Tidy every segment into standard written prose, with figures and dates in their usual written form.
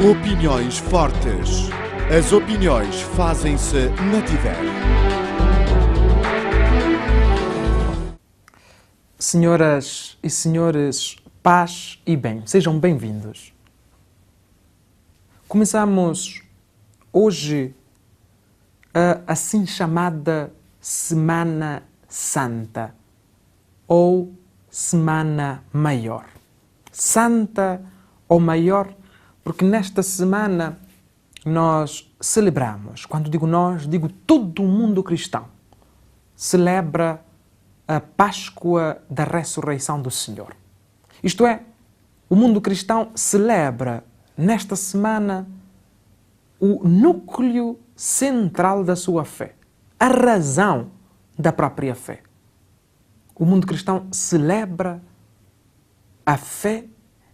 Opiniões fortes. As opiniões fazem-se na Tiver. Senhoras e senhores, paz e bem, sejam bem-vindos. Começamos hoje a assim chamada Semana Santa ou Semana Maior. Santa ou Maior, porque nesta semana nós celebramos, quando digo nós, digo todo o mundo cristão, celebra a Páscoa da ressurreição do Senhor. Isto é, o mundo cristão celebra nesta semana o núcleo central da sua fé, a razão da própria fé. O mundo cristão celebra a fé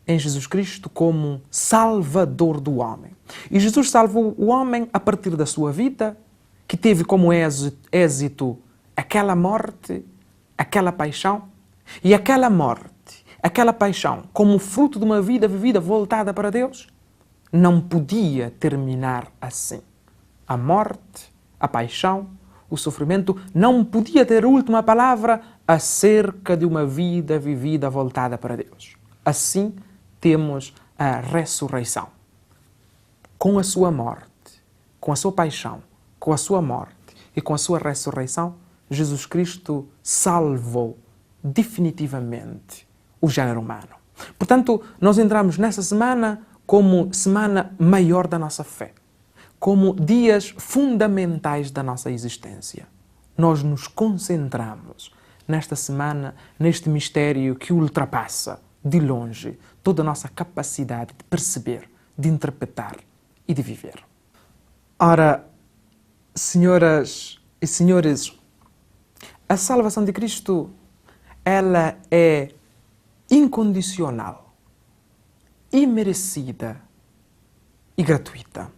em Jesus Cristo como Salvador do homem. E Jesus salvou o homem a partir da sua vida, que teve como êxito aquela morte, aquela paixão, e aquela morte, aquela paixão, como fruto de uma vida vivida voltada para Deus, não podia terminar assim. A morte, a paixão, o sofrimento não podia ter a última palavra acerca de uma vida vivida voltada para Deus. Assim, temos a ressurreição. Com a sua morte, com a sua paixão, com a sua morte e com a sua ressurreição, Jesus Cristo salvou definitivamente o gênero humano. Portanto, nós entramos nessa semana como semana maior da nossa fé, como dias fundamentais da nossa existência. Nós nos concentramos nesta semana, neste mistério que ultrapassa de longe toda a nossa capacidade de perceber, de interpretar e de viver. Ora, senhoras e senhores, a salvação de Cristo, ela é incondicional, imerecida e gratuita.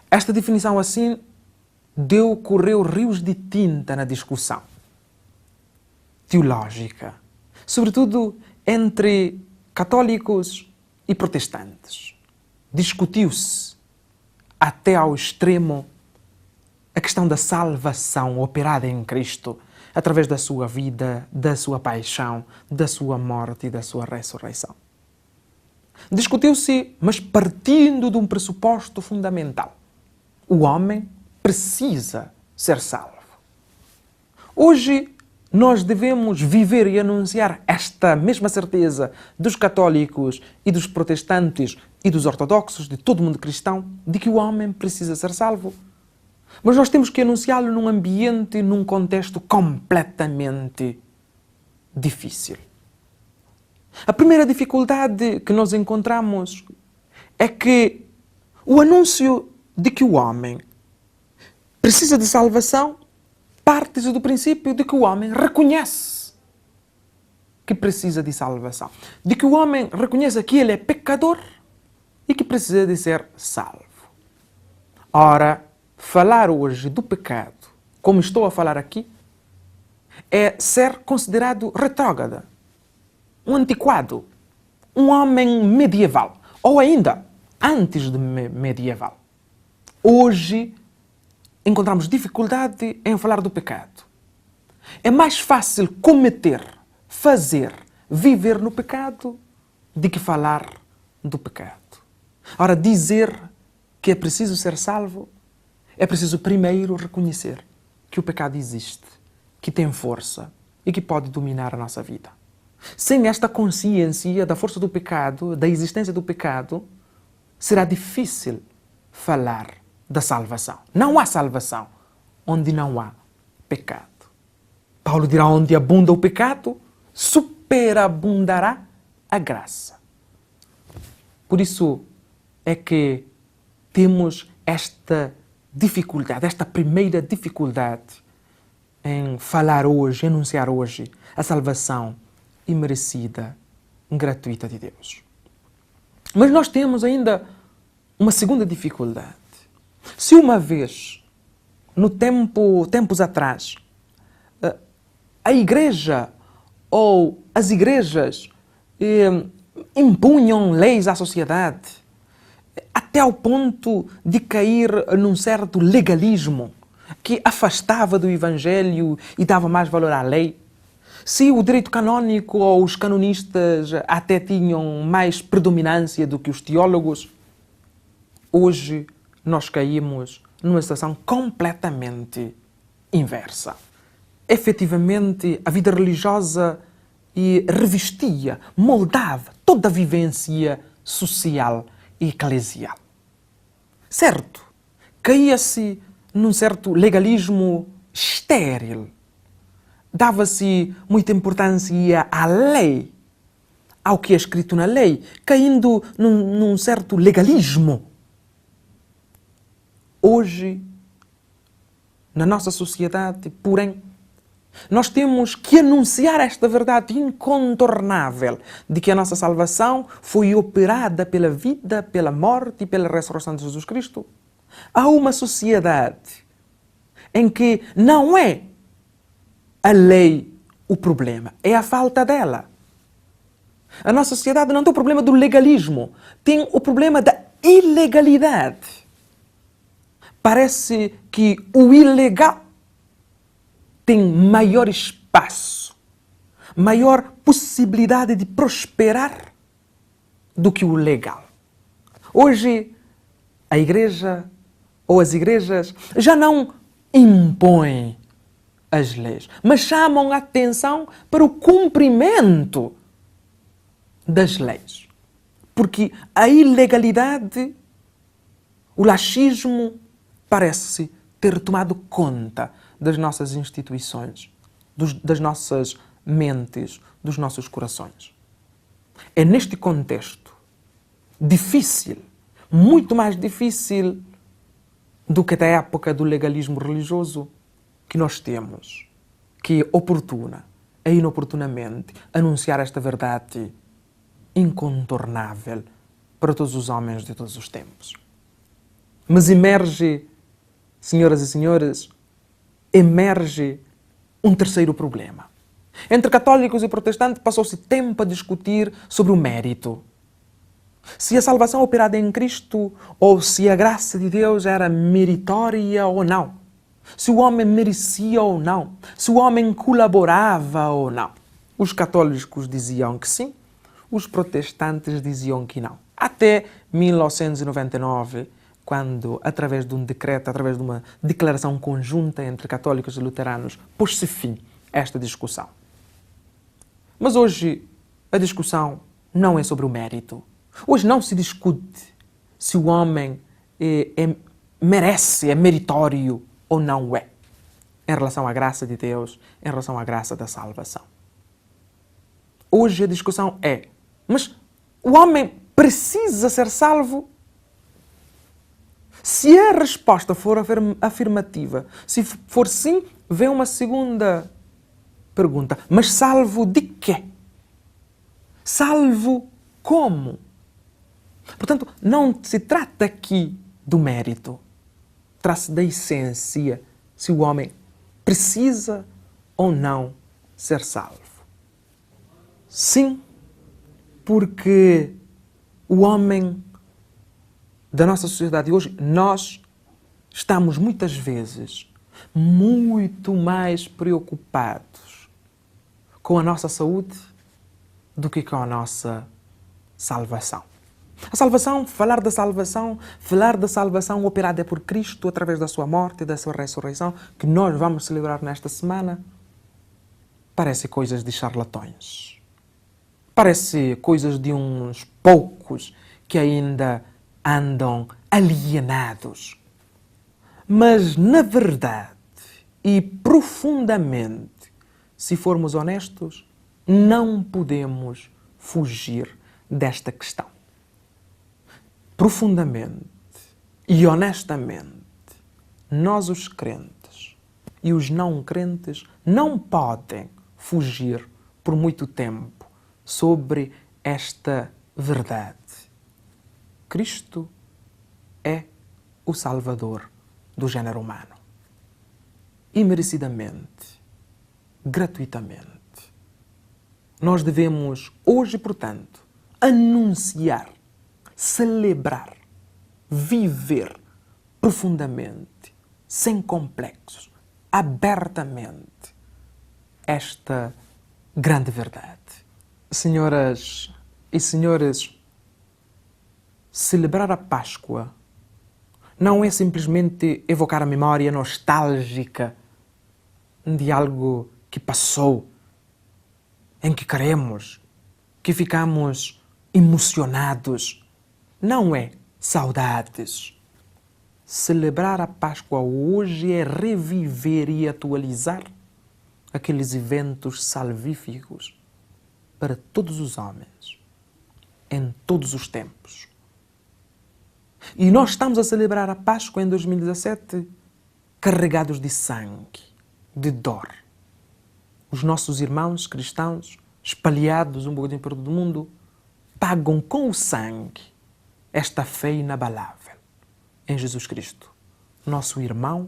Esta definição assim correu rios de tinta na discussão teológica, sobretudo entre católicos e protestantes. Discutiu-se até ao extremo a questão da salvação operada em Cristo através da sua vida, da sua paixão, da sua morte e da sua ressurreição. Discutiu-se, mas partindo de um pressuposto fundamental. O homem precisa ser salvo. Hoje, nós devemos viver e anunciar esta mesma certeza dos católicos e dos protestantes e dos ortodoxos, de todo mundo cristão, de que o homem precisa ser salvo. Mas nós temos que anunciá-lo num ambiente, num contexto completamente difícil. A primeira dificuldade que nós encontramos é que o anúncio de que o homem precisa de salvação parte do princípio de que o homem reconhece que precisa de salvação. De que o homem reconhece que ele é pecador e que precisa de ser salvo. Ora, falar hoje do pecado, como estou a falar aqui, é ser considerado retrógrado, um antiquado, um homem medieval, ou ainda antes de medieval. Hoje, encontramos dificuldade em falar do pecado. É mais fácil cometer, fazer, viver no pecado do que falar do pecado. Ora, dizer que é preciso ser salvo, é preciso primeiro reconhecer que o pecado existe, que tem força e que pode dominar a nossa vida. Sem esta consciência da força do pecado, da existência do pecado, será difícil falar da salvação. Não há salvação onde não há pecado. Paulo dirá: onde abunda o pecado, superabundará a graça. Por isso é que temos esta dificuldade, esta primeira dificuldade em falar hoje, anunciar hoje a salvação imerecida, gratuita de Deus. Mas nós temos ainda uma segunda dificuldade. Se uma vez, tempos atrás, a igreja ou as igrejas impunham leis à sociedade, até ao ponto de cair num certo legalismo que afastava do Evangelho e dava mais valor à lei. Se o direito canônico ou os canonistas até tinham mais predominância do que os teólogos, hoje nós caímos numa situação completamente inversa. Efetivamente, a vida religiosa revestia, moldava toda a vivência social e eclesial. Certo, caía-se num certo legalismo estéril. Dava-se muita importância à lei, ao que é escrito na lei, caindo num certo legalismo. Hoje, na nossa sociedade, porém, nós temos que anunciar esta verdade incontornável de que a nossa salvação foi operada pela vida, pela morte e pela ressurreição de Jesus Cristo. Há uma sociedade em que não é a lei o problema, é a falta dela. A nossa sociedade não tem o problema do legalismo, tem o problema da ilegalidade. Parece que o ilegal tem maior espaço, maior possibilidade de prosperar do que o legal. Hoje, a igreja ou as igrejas já não impõem as leis, mas chamam a atenção para o cumprimento das leis. Porque a ilegalidade, o laxismo, parece ter tomado conta das nossas instituições, das nossas mentes, dos nossos corações. É neste contexto difícil, muito mais difícil do que da época do legalismo religioso, que nós temos que oportuna e inoportunamente anunciar esta verdade incontornável para todos os homens de todos os tempos. Mas emerge, senhoras e senhores, emerge um terceiro problema. Entre católicos e protestantes passou-se tempo a discutir sobre o mérito. Se a salvação operada em Cristo ou se a graça de Deus era meritória ou não. Se o homem merecia ou não. Se o homem colaborava ou não. Os católicos diziam que sim, os protestantes diziam que não. Até 1999, quando, através de um decreto, através de uma declaração conjunta entre católicos e luteranos, pôs-se fim a esta discussão. Mas hoje a discussão não é sobre o mérito. Hoje não se discute se o homem merece, é meritório ou não é, em relação à graça de Deus, em relação à graça da salvação. Hoje a discussão é, mas o homem precisa ser salvo? Se a resposta for afirmativa, se for sim, vem uma segunda pergunta. Mas salvo de quê? Salvo como? Portanto, não se trata aqui do mérito. Trata-se da essência, se o homem precisa ou não ser salvo. Sim, porque o homem da nossa sociedade hoje, nós estamos muitas vezes muito mais preocupados com a nossa saúde do que com a nossa salvação. A salvação, falar da salvação operada por Cristo através da sua morte e da sua ressurreição, que nós vamos celebrar nesta semana, parece coisas de charlatões. Parece coisas de uns poucos que ainda andam alienados. Mas, na verdade e profundamente, se formos honestos, não podemos fugir desta questão. Profundamente e honestamente, nós os crentes e os não crentes não podem fugir por muito tempo sobre esta verdade. Cristo é o Salvador do género humano. Imerecidamente, gratuitamente. Nós devemos, hoje, portanto, anunciar, celebrar viver profundamente, sem complexos, abertamente, esta grande verdade. Senhoras e senhores, celebrar a Páscoa não é simplesmente evocar a memória nostálgica de algo que passou, em que queremos, que ficamos emocionados. Não é saudades. Celebrar a Páscoa hoje é reviver e atualizar aqueles eventos salvíficos para todos os homens, em todos os tempos. E nós estamos a celebrar a Páscoa em 2017 carregados de sangue, de dor. Os nossos irmãos cristãos, espalhados um bocadinho por todo o mundo, pagam com o sangue esta fé inabalável em Jesus Cristo, nosso irmão,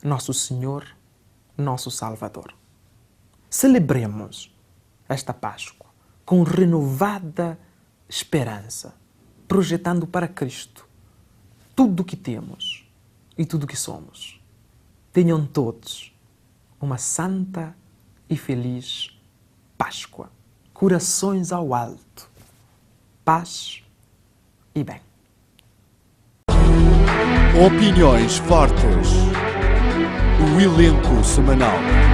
nosso Senhor, nosso Salvador. Celebremos esta Páscoa com renovada esperança, projetando para Cristo tudo o que temos e tudo o que somos. Tenham todos uma santa e feliz Páscoa. Corações ao alto. Paz e bem. Opiniões fortes. O elenco semanal.